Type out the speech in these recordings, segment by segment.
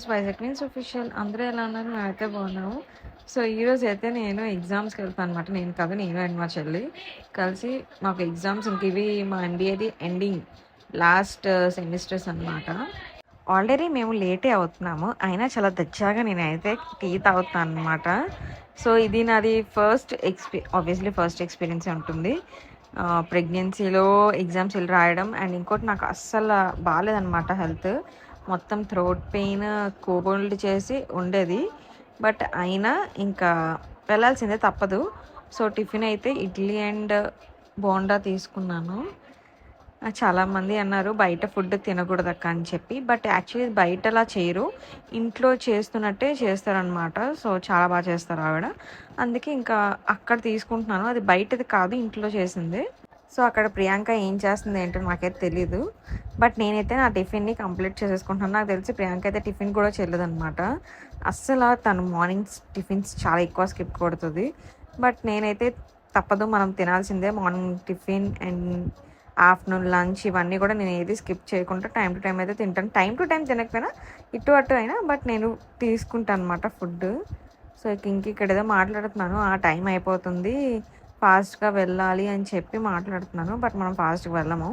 This Vizag queens official. అందరూ ఎలా ఉన్నారు? మేమైతే బాగున్నాము. సో ఈరోజు అయితే నేను ఎగ్జామ్స్కి వెళ్తాను అనమాట. నేను అండ్ మా చెల్లి కలిసి మాకు ఎగ్జామ్స్ ఇంక ఇవి మా ఎన్డీఏది ఎండింగ్ లాస్ట్ సెమిస్టర్స్ అనమాట. ఆల్రెడీ మేము లేటే అవుతున్నాము, అయినా చాలా దచ్చాగా నేనైతే టీ తాగుతాను అనమాట. సో ఇది నాది ఆబ్వియస్లీ ఫస్ట్ ఎక్స్పీరియన్సే ఉంటుంది ప్రెగ్నెన్సీలో ఎగ్జామ్స్ వెళ్ళి రాయడం. అండ్ ఇంకోటి నాకు అస్సలు బాగాలేదనమాట హెల్త్. మొత్తం థ్రోట్ పెయిన్ కోల్డ్ చేసి ఉండేది. బట్ అయినా ఇంకా వెళ్ళాల్సిందే, తప్పదు. సో టిఫిన్ అయితే ఇడ్లీ అండ్ బోండా తీసుకున్నాను. చాలామంది అన్నారు బయట ఫుడ్ తినకూడదక్క అని చెప్పి. బట్ యాక్చువల్లీ బయట అలా చేయరు, ఇంట్లో చేస్తున్నట్టే చేస్తారనమాట. సో చాలా బాగా చేస్తారు ఆవిడ. అందుకే ఇంకా అక్కడ తీసుకుంటున్నాను. అది బయటది కాదు, ఇంట్లో చేసింది. సో అక్కడ ప్రియాంక ఏం చేస్తుంది ఏంటో నాకైతే తెలీదు. బట్ నేనైతే నా టిఫిన్ని కంప్లీట్ చేసేసుకుంటున్నాను. నాకు తెలిసి ప్రియాంక అయితే టిఫిన్ కూడా చేయలేదన్నమాట. అస్సలు తను మార్నింగ్ టిఫిన్స్ చాలా ఎక్కువ స్కిప్ కొడుతుంది. బట్ నేనైతే తప్పదు, మనం తినాల్సిందే. Morning tiffin and afternoon lunch ఇవన్నీ కూడా నేను ఏది స్కిప్ చేయకుండా టైం టు టైం అయితే తింటాను. టైం టు టైం తినకపోయినా ఇటు అటు అయినా బట్ నేను తీసుకుంటాను అనమాట ఫుడ్. సో ఇక్కడ ఏదో మాట్లాడుతున్నాను, ఆ టైం అయిపోతుంది ఫాస్ట్గా వెళ్ళాలి అని చెప్పి మాట్లాడుతున్నాను. బట్ మనం ఫాస్ట్గా వెళ్ళము.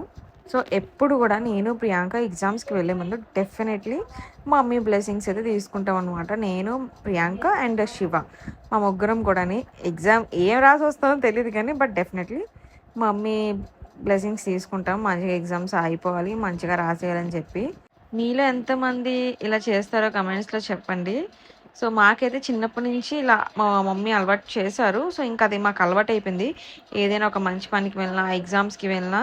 సో ఎప్పుడు కూడా నేను ప్రియాంక ఎగ్జామ్స్కి వెళ్ళే ముందు డెఫినెట్లీ మా మమ్మీ బ్లెస్సింగ్స్ అయితే తీసుకుంటాం అనమాట. నేను ప్రియాంక అండ్ శివ మా ముగ్గురం కూడా ఎగ్జామ్ ఏం రాసి వస్తుందో తెలియదు కానీ బట్ డెఫినెట్లీ మా మమ్మీ బ్లెస్సింగ్స్ తీసుకుంటాం. మంచిగా ఎగ్జామ్స్ అయిపోవాలి, మంచిగా రాసేయాలని చెప్పి. మీలో ఎంతమంది ఇలా చేస్తారో కమెంట్స్లో చెప్పండి. సో మాకైతే చిన్నప్పటి నుంచి ఇలా మా మమ్మీ అలవాటు చేశారు. సో ఇంకా అది మాకు అలవాటు అయిపోయింది. ఏదైనా ఒక మంచి పనికి వెళ్ళినా, ఎగ్జామ్స్కి వెళ్ళినా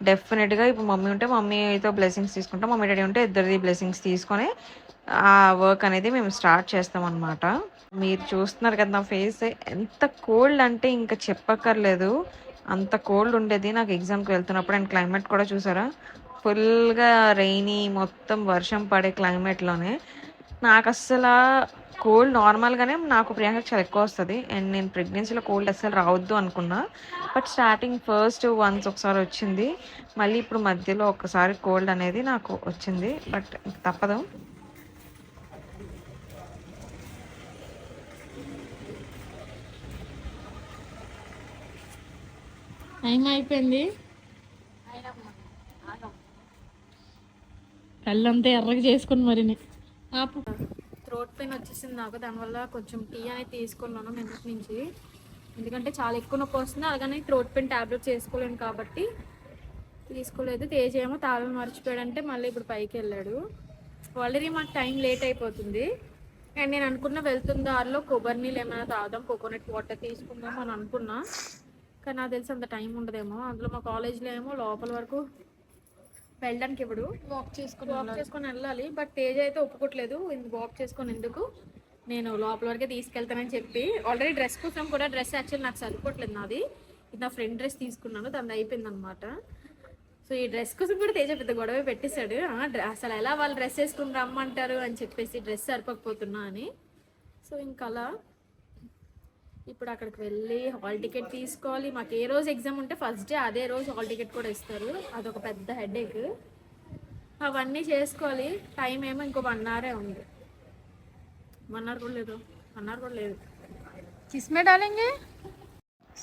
డెఫినెట్గా ఇప్పుడు మమ్మీ ఉంటే మమ్మీతో బ్లెస్సింగ్స్ తీసుకుంటాం, మమ్మీ డాడీ ఉంటే ఇద్దరిది బ్లెస్సింగ్స్ తీసుకొని ఆ వర్క్ అనేది మేము స్టార్ట్ చేస్తాం అనమాట. మీరు చూస్తున్నారు కదా నా ఫేస్ ఎంత కోల్డ్ అంటే ఇంకా చెప్పక్కర్లేదు, అంత కోల్డ్ ఉండేది నాకు ఎగ్జామ్కి వెళ్తున్నప్పుడు. అండ్ క్లైమేట్ కూడా చూసారా, ఫుల్గా రెయినీ, మొత్తం వర్షం పడే క్లైమేట్లోనే నాకు అస్సలు కోల్డ్ నార్మల్గానే నాకు ప్రియాంక చాలా ఎక్కువ వస్తుంది. అండ్ నేను ప్రెగ్నెన్సీలో కోల్డ్ అస్సలు రావద్దు అనుకున్నా. బట్ స్టార్టింగ్ ఫస్ట్ వన్స్ ఒకసారి వచ్చింది, మళ్ళీ ఇప్పుడు మధ్యలో ఒకసారి కోల్డ్ అనేది నాకు వచ్చింది. బట్ తప్పదు. టైం అయిపోయింది, కళ్ళంతా ఎర్రగా చేసుకుని మరి థ్రోట్ పెయిన్ వచ్చేసింది నాకు. దానివల్ల కొంచెం టీ అనేది తీసుకున్నాను నిన్నటి నుంచి, ఎందుకంటే చాలా ఎక్కువ నొప్పి వస్తుంది. అలాగని థ్రోట్ పెయిన్ ట్యాబ్లెట్స్ వేసుకోలేను కాబట్టి తీసుకోలేదు. తేజ్ ఏమో తాళం మర్చిపోయాడంటే మళ్ళీ ఇప్పుడు పైకి వెళ్ళాడు. ఆల్రెడీ మాకు టైం లేట్ అయిపోతుంది. అండ్ నేను అనుకున్న వెళ్తున్న దారిలో కొబ్బరి నీళ్ళు ఏమైనా తాగుదాం, కోకోనట్ వాటర్ తీసుకుందాం అని అనుకున్నా. కానీ నాకు తెలిసి అంత టైం ఉండదేమో. అందులో మా కాలేజ్లో ఏమో లోపల వరకు వెళ్ళడానికి ఇప్పుడు వాక్ చేసుకొని వెళ్ళాలి. బట్ తేజ్ అయితే ఒప్పుకోవట్లేదు, వాక్ చేసుకొని ఎందుకు, నేను లోపల వరకే తీసుకెళ్తానని చెప్పి. ఆల్రెడీ డ్రెస్ కోసం కూడా, డ్రెస్ యాక్చువల్లీ నాకు సరిపోవట్లేదు నాది, ఇది నా ఫ్రెండ్ డ్రెస్ తీసుకున్నాను, దాన్ని అయిపోయింది అనమాట. సో ఈ డ్రెస్ కోసం కూడా తేజ పెద్ద గొడవ పెట్టేశాడు. అసలు ఎలా వాళ్ళు డ్రెస్ వేసుకుని రమ్మంటారు అని చెప్పేసి, డ్రెస్ సరిపోకపోతున్నా అని. సో ఇంకా అలా ఇప్పుడు అక్కడికి వెళ్ళి హాల్ టికెట్ తీసుకోవాలి. మాకు ఏ రోజు ఎగ్జామ్ ఉంటే ఫస్ట్ డే అదే రోజు హాల్ టికెట్ కూడా ఇస్తారు, అదొక పెద్ద హెడేక్. అవన్నీ చేసుకోవాలి. టైం ఏమో ఇంకో 1 hour ఉంది. 1 hour కూడా లేదు. కిస్మే డాలింగే.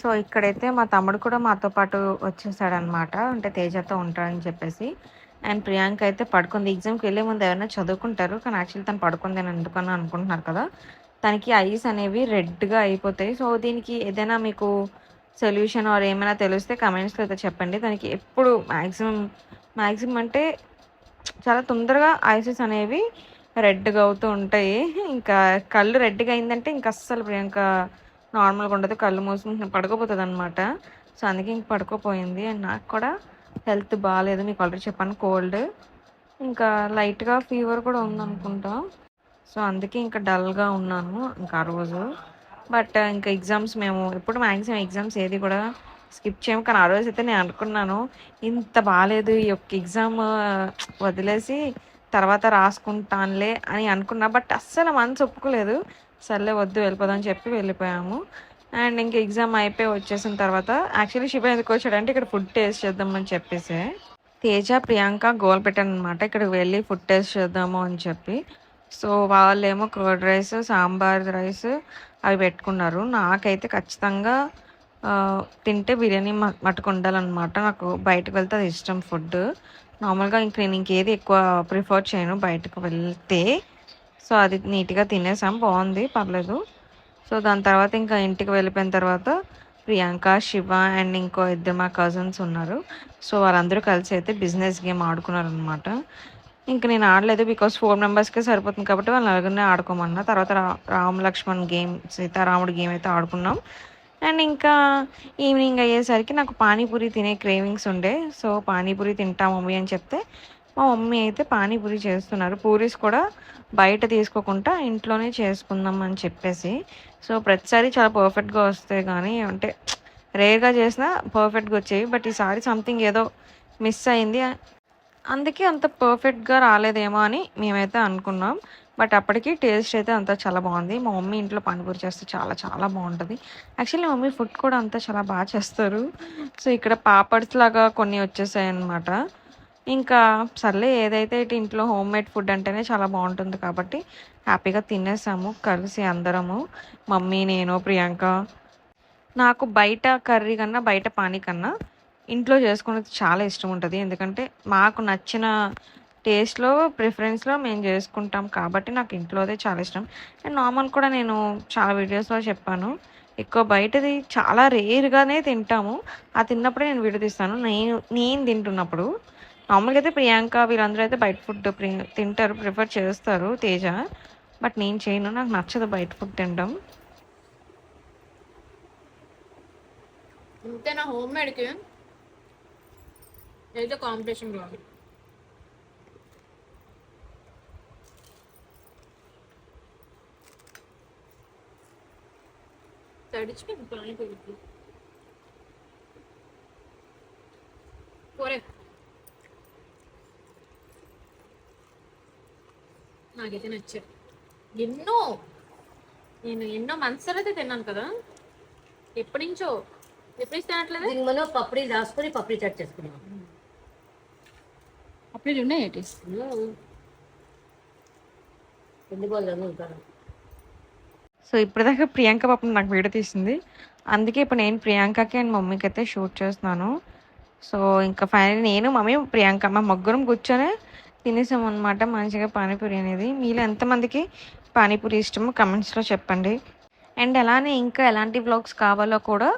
సో ఇక్కడైతే మా తమ్ముడు కూడా మాతో పాటు వచ్చేసాడనమాట, అంటే తేజతో ఉంటాడని చెప్పేసి. అండ్ ప్రియాంక అయితే పడుకుంది. ఎగ్జామ్కి వెళ్ళే ముందు ఎవరైనా చదువుకుంటారు, కానీ యాక్చువల్లీ తను పడుకుంది అని ఎందుకని అనుకుంటున్నారు కదా. తనకి ఐస్ అనేవి రెడ్గా అయిపోతాయి. సో దీనికి ఏదైనా మీకు సొల్యూషన్ ఆర్ ఏమైనా తెలిస్తే కమెంట్స్లో అయితే చెప్పండి. తనకి ఎప్పుడు మ్యాక్సిమం అంటే చాలా తొందరగా ఐసెస్ అనేవి రెడ్గా అవుతూ ఉంటాయి. ఇంకా కళ్ళు రెడ్గా అయిందంటే ఇంకా అస్సలు ప్రియాంక నార్మల్గా ఉండదు, కళ్ళు మూసుకుంటే పడుకోపోతుంది అనమాట. సో అందుకే ఇంక పడుకోపోయింది. అండ్ నాకు కూడా హెల్త్ బాగాలేదు, మీకు ఆల్రెడీ చెప్పాను, కోల్డ్, ఇంకా లైట్గా ఫీవర్ కూడా ఉందనుకుంటా. సో అందుకే ఇంకా డల్గా ఉన్నాను ఇంకా ఆ రోజు. బట్ ఇంకా ఎగ్జామ్స్ మేము ఎప్పుడు మ్యాక్సిమం ఎగ్జామ్స్ ఏది కూడా స్కిప్ చేయము. కానీ ఆ రోజు అయితే నేను అనుకున్నాను ఇంత బాగాలేదు, ఈ యొక్క ఎగ్జామ్ వదిలేసి తర్వాత రాసుకుంటానులే అని అనుకున్నా. బట్ అస్సలు మనసు ఒప్పుకోలేదు. సర్లే వద్దు వెళ్ళిపోదామని చెప్పి వెళ్ళిపోయాము. అండ్ ఇంక ఎగ్జామ్ అయిపోయి వచ్చేసిన తర్వాత యాక్చువల్లీ శివ ఎందుకు వచ్చాడంటే ఇక్కడ ఫుడ్ టేస్ట్ చేద్దామని చెప్పేసి తేజ ప్రియాంక గోల్ పెట్టాను అనమాట. ఇక్కడికి వెళ్ళి ఫుడ్ టేస్ట్ చేద్దాము అని చెప్పి. సో వాళ్ళేమో కర్డ్ రైస్, సాంబార్ రైస్ అవి పెట్టుకున్నారు. నాకైతే ఖచ్చితంగా తింటే బిర్యానీ మటుకు ఉండాలన్నమాట. నాకు బయటకు వెళ్తే అది ఇష్టం ఫుడ్. నార్మల్గా నేను ఇంకేది ఎక్కువ ప్రిఫర్ చేయను బయటకు వెళ్తే. సో అది నీట్గా తినేసాం, బాగుంది, పర్లేదు. సో దాని తర్వాత ఇంకా ఇంటికి వెళ్ళిపోయిన తర్వాత ప్రియాంక, శివ అండ్ ఇంకో ఇద్దరు మా కజిన్స్ ఉన్నారు. సో వాళ్ళందరూ కలిసి అయితే బిజినెస్ గేమ్ ఆడుకున్నారు అనమాట. ఇంక నేను ఆడలేదు, బికాస్ 4 మెంబర్స్కే సరిపోతుంది కాబట్టి వాళ్ళు నలుగురినే ఆడుకోమన్నా. తర్వాత రామ్ లక్ష్మణ్ గేమ్, సీతారాముడు గేమ్ అయితే ఆడుకున్నాం. అండ్ ఇంకా ఈవినింగ్ అయ్యేసరికి నాకు పానీపూరి తినే క్రేవింగ్స్ ఉండే. సో పానీపూరి తింటా మమ్మీ అని చెప్తే మా మమ్మీ అయితే పానీపూరి చేస్తున్నారు. పూరీస్ కూడా బయట తీసుకోకుండా ఇంట్లోనే చేసుకుందాం అని చెప్పేసి. సో ప్రతిసారి చాలా పర్ఫెక్ట్గా వస్తాయి, కానీ అంటే రేర్గా చేసినా పర్ఫెక్ట్గా వచ్చేవి. బట్ ఈసారి సంథింగ్ ఏదో మిస్ అయింది, అందుకే అంత పర్ఫెక్ట్గా రాలేదేమో అని మేమైతే అనుకున్నాం. బట్ అప్పటికి టేస్ట్ అయితే అంతా చాలా బాగుంది. మా మమ్మీ ఇంట్లో పానీపూరి చేస్తే చాలా చాలా బాగుంటుంది. యాక్చువల్లీ మమ్మీ ఫుడ్ కూడా అంతా చాలా బాగా చేస్తారు. సో ఇక్కడ పాపడ్స్ లాగా కొన్ని వచ్చేసాయి అన్నమాట. ఇంకా సర్లే, ఏదైతే ఇటు ఇంట్లో హోమ్ మేడ్ ఫుడ్ అంటేనే చాలా బాగుంటుంది కాబట్టి హ్యాపీగా తినేసాము కలిసి అందరము, మమ్మీ, నేను, ప్రియాంక. నాకు బయట కర్రీ కన్నా, బయట పానీ కన్నా ఇంట్లో చేసుకునేది చాలా ఇష్టం ఉంటుంది. ఎందుకంటే మాకు నచ్చిన టేస్ట్లో, ప్రిఫరెన్స్లో మేము చేసుకుంటాం కాబట్టి నాకు ఇంట్లోదే చాలా ఇష్టం. అండ్ నార్మల్ కూడా నేను చాలా వీడియోస్లో చెప్పాను, ఎక్కువ బయటది చాలా రేర్గానే తింటాము. ఆ తిన్నప్పుడే నేను వీడియో తీస్తాను. నేను తింటున్నప్పుడు నార్మల్గా అయితే ప్రియాంక వీళ్ళందరూ అయితే బయట ఫుడ్ తింటారు, ప్రిఫర్ చేస్తారు, తేజ. బట్ నేను చేయను, నాకు నచ్చదు బయట ఫుడ్ తినడం. అంతే, నా హోమ్ మేడ్కి ఏదో కాంపిటీషన్ కావాలి. తడిచిపోయింది పానీపూరి పోరే. నాకైతే నచ్చారు. నేను ఎన్నో మంత్స్ అయితే తిన్నాను కదా, ఎప్పటి నుంచో. ఎప్పుడు తినట్లేదు. మనం పప్పడి రాసుకొని పప్పడి చాట్ చేసుకున్నాం. అప్పుడు ఉన్నాయి ఏంటి ఎందుకు. సో ఇప్పటిదాకా ప్రియాంక పాపం నాకు వీడియో తీసింది, అందుకే ఇప్పుడు నేను ప్రియాంకకి అండ్ మమ్మీకి అయితే షూట్ చేస్తున్నాను. సో ఇంకా ఫైనల్ నేను, మమ్మీ, ప్రియాంక మా ముగ్గురం కూర్చొని తినేసాం అనమాట మంచిగా పానీపూరి అనేది. మీలో ఎంతమందికి పానీపూరి ఇష్టమో కమెంట్స్లో చెప్పండి. అండ్ అలానే ఇంకా ఎలాంటి వ్లాగ్స్ కావాలో కూడా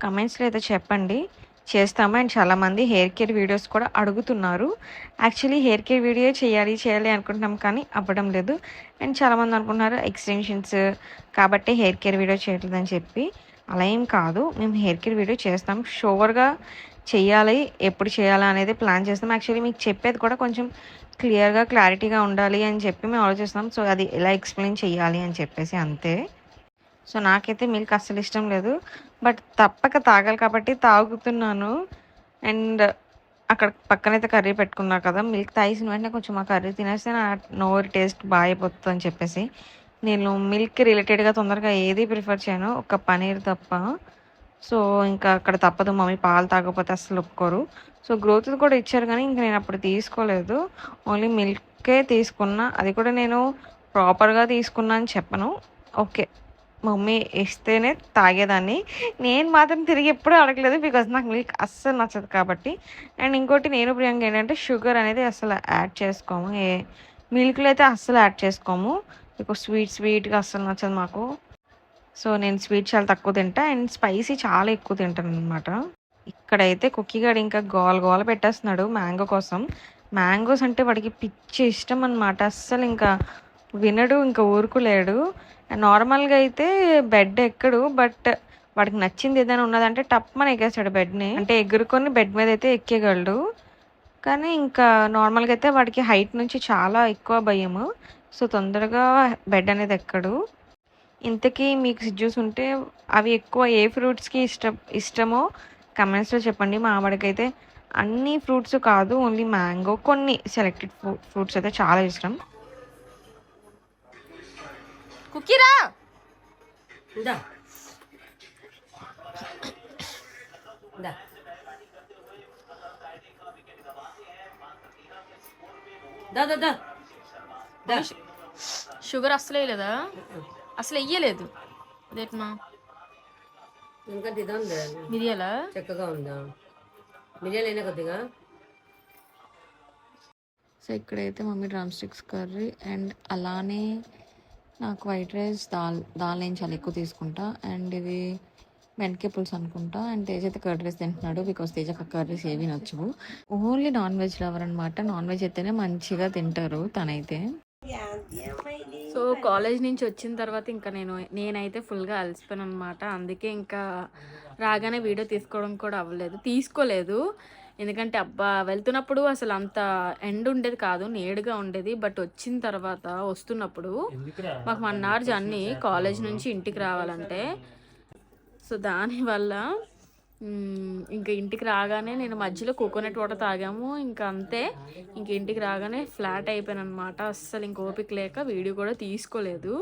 కమెంట్స్లో అయితే చెప్పండి, చేస్తాము. అండ్ చాలామంది హెయిర్ కేర్ వీడియోస్ కూడా అడుగుతున్నారు. యాక్చువల్లీ హెయిర్ కేర్ వీడియో చేయాలి అనుకుంటున్నాం, కానీ అవ్వడం లేదు. అండ్ చాలామంది అనుకుంటున్నారు ఎక్స్టెన్షన్స్ కాబట్టి హెయిర్ కేర్ వీడియో చేయట్లేదని చెప్పి. అలా ఏం కాదు, మేము హెయిర్ కేర్ వీడియో చేస్తాం, షోర్గా చేయాలి. ఎప్పుడు చేయాలి అనేది ప్లాన్ చేస్తాం. యాక్చువల్లీ మీకు చెప్పేది కూడా కొంచెం క్లారిటీగా ఉండాలి అని చెప్పి మేము ఆలోచిస్తున్నాం. సో అది ఎలా ఎక్స్ప్లెయిన్ చేయాలి అని చెప్పేసి, అంతే. సో నాకైతే మిల్క్ అస్సలు ఇష్టం లేదు, బట్ తప్పక తాగాలి కాబట్టి తాగుతున్నాను. అండ్ అక్కడ పక్కనైతే కర్రీ పెట్టుకున్నా కదా, మిల్క్ తాగిసిన వెంటనే కొంచెం ఆ కర్రీ తినేస్తే నా నోరు టేస్ట్ బాగా అయిపోతుంది అని చెప్పేసి నేను మిల్క్ రిలేటెడ్గా తొందరగా ఏది ప్రిఫర్ చేయను, ఒక పనీర్ తప్ప. సో ఇంకా అక్కడ తప్పదు, మమ్మీ పాలు తాగకపోతే అస్సలు ఒప్పుకోరు. సో గ్రోత్ కూడా ఇచ్చారు, కానీ ఇంకా నేను అప్పుడు తీసుకోలేదు, ఓన్లీ మిల్కే తీసుకున్నా. అది కూడా నేను ప్రాపర్గా తీసుకున్నా అని చెప్పను, ఓకే మమ్మీ ఇస్తేనే తాగేదాన్ని. నేను మాత్రం తిరిగి ఎప్పుడూ అడగలేదు, బికాజ్ నాకు మిల్క్ అస్సలు నచ్చదు కాబట్టి. అండ్ ఇంకోటి, నేను ప్రియాంక ఏంటంటే షుగర్ అనేది అస్సలు యాడ్ చేసుకోము, మిల్క్లో అయితే అస్సలు యాడ్ చేసుకోము, బికాజ్ స్వీట్గా అస్సలు నచ్చదు మాకు. సో నేను స్వీట్ చాలా తక్కువ తింటా అండ్ స్పైసీ చాలా ఎక్కువ తింటాను అనమాట. ఇక్కడైతే కుక్కీగాడు ఇంకా గోల పెట్టేస్తున్నాడు మ్యాంగో కోసం. మ్యాంగోస్ అంటే వాడికి పిచ్చి ఇష్టం అనమాట, అస్సలు ఇంకా వినడు, ఇంకా ఊరుకులేడు. నార్మల్గా అయితే బెడ్ ఎక్కడు, బట్ వాడికి నచ్చింది ఏదైనా ఉన్నదంటే టప్మని ఎక్కేస్తాడు బెడ్ని, అంటే ఎగురుకొని బెడ్ మీద అయితే ఎక్కేయగలడు. కానీ ఇంకా నార్మల్గా అయితే వాడికి హైట్ నుంచి చాలా ఎక్కువ భయము, సో తొందరగా బెడ్ అనేది ఎక్కడు. ఇంతకీ మీకు సిజ్యూస్ ఉంటే అవి ఎక్కువ ఏ ఫ్రూట్స్కి ఇష్టమో కమెంట్స్లో చెప్పండి. మా వాడికైతే అన్ని ఫ్రూట్స్ కాదు, ఓన్లీ మ్యాంగో, కొన్ని సెలెక్టెడ్ ఫ్రూట్స్ అయితే చాలా ఇష్టం. కుక్కీరా దా దా దా దా దా షుగర్ అసలు వేయలేదా? అసలు వెయ్యలేదు. అదేట్మా ఎందుకంటే ఇదా ఉందా మిరియాలా? చక్కగా ఉందా మిరియాలు అయినా కొద్దిగా. సో ఇక్కడైతే mummy drum sticks curry and అలానే నాకు వైట్ రైస్ దాల్ నేను చాలా ఎక్కువ తీసుకుంటా. అండ్ ఇది వెనకే పులుసు అనుకుంటా. అండ్ తేజ్ అయితే కర్డ్ రైస్ తింటున్నాడు బికాస్ తేజకి కర్రీస్ ఏవి నచ్చవు. ఓన్లీ నాన్ వెజ్ లవర్ అనమాట. నాన్ వెజ్ అయితేనే మంచిగా తింటారు తనైతే. సో కాలేజ్ నుంచి వచ్చిన తర్వాత ఇంకా నేనైతే ఫుల్గా అలసిపోయాను అనమాట. అందుకే ఇంకా రాగానే వీడియో తీసుకోలేదు. ఎందుకంటే అబ్బా వెళ్తున్నప్పుడు అసలు అంత ఎండ్ ఉండేది కాదు, నేడుగా ఉండేది. బట్ వచ్చిన తర్వాత వస్తున్నప్పుడు మాకు 1 hour జర్నీ కాలేజ్ నుంచి ఇంటికి రావాలంటే. సో దానివల్ల ఇంకా ఇంటికి రాగానే నేను మధ్యలో కోకోనట్ వాటర్ తాగాము. ఇంకా అంతే, ఇంక ఇంటికి రాగానే ఫ్లాట్ అయిపోయాను అనమాట. అస్సలు ఇంక ఓపిక లేక వీడియో కూడా తీసుకోలేదు.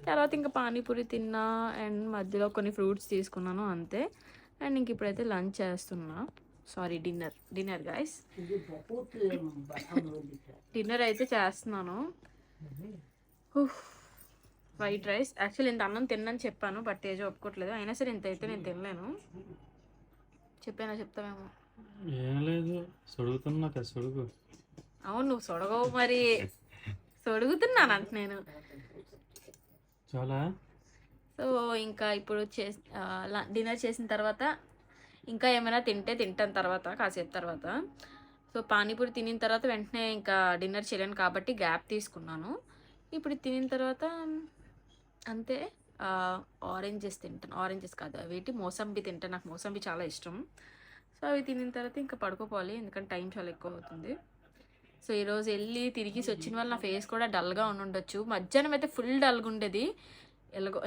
తర్వాత ఇంకా పానీపూరి తిన్నా అండ్ మధ్యలో కొన్ని ఫ్రూట్స్ తీసుకున్నాను అంతే. అండ్ ఇంక ఇప్పుడైతే లంచ్ చేస్తున్నా. Sorry, dinner guys. డిన్నర్ అయితే చేస్తున్నాను. White rice. యాక్చువల్లీ ఇంత అన్నం తిన్నాను చెప్పాను, బట్ తేజ ఒప్పుకోవట్లేదు. అయినా సరే ఇంత అయితే నేను తినలేను. చెప్తావేమో. ఏం లేదు, సొడుగుతున్నా కదా, సొడుగు. అవును, నువ్వు సొడగవు మరి. సొడుగుతున్నాను అంట నేను. చాలా. సో ఇంకా ఇప్పుడు డిన్నర్ చేసిన తర్వాత ఇంకా ఏమైనా తింటాను తర్వాత, కాసేపు తర్వాత. సో పానీపూరి తినిన తర్వాత వెంటనే ఇంకా డిన్నర్ చేయలేను కాబట్టి గ్యాప్ తీసుకున్నాను. ఇప్పుడు తినిన తర్వాత అంతే ఆరెంజెస్ తింటాను. ఆరెంజెస్ కాదు, అవేంటి మోసంబి తింటాను. నాకు మోసంబి చాలా ఇష్టం. సో అవి తినిన తర్వాత ఇంకా పడుకోపోవాలి, ఎందుకంటే టైం చాలా ఎక్కువ అవుతుంది. సో ఈరోజు వెళ్ళి తిరిగి వచ్చిన వల్ల నా ఫేస్ కూడా డల్గా ఉండొచ్చు. మధ్యాహ్నం అయితే ఫుల్ డల్గా ఉండేది.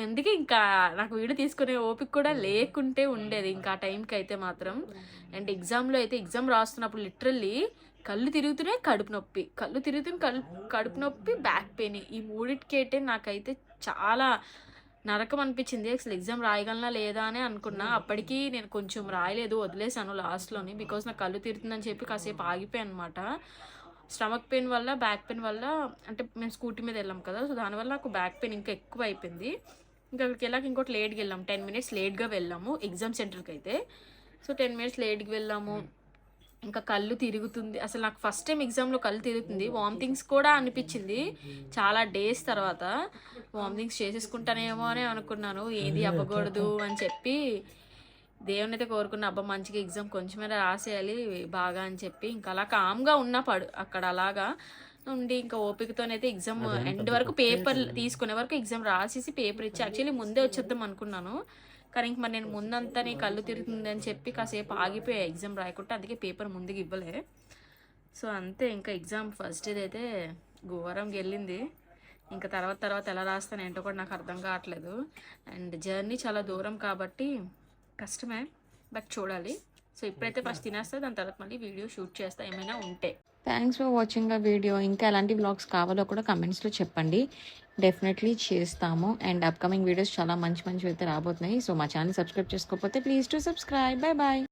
ఎందుకే ఇంకా నాకు వీడియో తీసుకునే ఓపిక కూడా లేకుంటే ఉండేది ఇంకా ఆ టైంకి అయితే మాత్రం. అండ్ ఎగ్జామ్లో అయితే ఎగ్జామ్ రాస్తున్నప్పుడు లిటరల్లీ కళ్ళు తిరుగుతున్నాయి, కడుపు నొప్పి, బ్యాక్ పెయిన్. ఈ మూడిటికైతే నాకైతే చాలా నరకం అనిపించింది. అసలు ఎగ్జామ్ రాయగలనా లేదా అని అనుకున్నా. అప్పటికి నేను కొంచెం రాయలేదు, వదిలేసాను లాస్ట్లోని. బికాస్ నాకు కళ్ళు తిరుగుతుందని చెప్పి కాసేపు ఆగిపోయాను అనమాట. స్టమక్ పెయిన్ వల్ల, బ్యాక్ పెయిన్ వల్ల, అంటే మేము స్కూటీ మీద వెళ్ళాం కదా, సో దానివల్ల నాకు బ్యాక్ పెయిన్ ఇంకా ఎక్కువ అయిపోయింది. ఇంకా అక్కడికి వెళ్ళాక ఇంకోటి లేట్గా వెళ్ళాము, 10 minutes లేట్గా వెళ్ళాము ఎగ్జామ్ సెంటర్కి అయితే. సో 10 minutes లేట్గా వెళ్ళాము. ఇంకా కళ్ళు తిరుగుతుంది. అసలు నాకు ఫస్ట్ టైం ఎగ్జామ్లో కళ్ళు తిరుగుతుంది. వామిటింగ్స్ కూడా అనిపించింది చాలా డేస్ తర్వాత. వామిటింగ్స్ చేసేసుకుంటానేమో అని అనుకున్నాను, ఏది అవ్వకూడదు అని చెప్పి దేవుని అయితే కోరుకున్న. అబ్బా మంచిగా ఎగ్జామ్ కొంచెమైనా రాసేయాలి బాగా అని చెప్పి ఇంకా అలా కామ్గా ఉన్నా అక్కడ అలాగా ఉండి ఇంకా ఓపికతోనైతే ఎగ్జామ్ ఎండ్ వరకు పేపర్ తీసుకునే వరకు ఎగ్జామ్ రాసేసి పేపర్ ఇచ్చి యాక్చువల్లీ ముందే వచ్చేద్దాం అనుకున్నాను. కానీ ఇంక మరి నేను ముందంతా నీ కళ్ళు తిరుగుతుంది అని చెప్పి కాసేపు ఆగిపోయా ఎగ్జామ్ రాయకుండా, అందుకే పేపర్ ముందుకు ఇవ్వలే. సో అంతే, ఇంకా ఎగ్జామ్ ఫస్ట్ డే అయితే ఘోరంగా వెళ్ళింది. ఇంకా తర్వాత ఎలా రాస్తాను ఏంటో కూడా నాకు అర్థం కావట్లేదు. అండ్ జర్నీ చాలా దూరం కాబట్టి కష్టమే, బట్ చూడాలి. సో ఇప్పుడైతే ఫస్ట్ తినేస్తా, దాని తర్వాత మళ్ళీ వీడియో షూట్ చేస్తా ఏమైనా ఉంటే. థ్యాంక్స్ ఫర్ వాచింగ్ ఆ వీడియో. ఇంకా ఎలాంటి వ్లాగ్స్ కావాలో కూడా కమెంట్స్లో చెప్పండి, డెఫినెట్లీ చేస్తాము. అండ్ అప్కమింగ్ వీడియోస్ చాలా మంచి అయితే రాబోతున్నాయి. సో మా ఛానల్ సబ్స్క్రైబ్ చేసుకోకపోతే ప్లీజ్ టు సబ్స్క్రైబ్. బాయ్.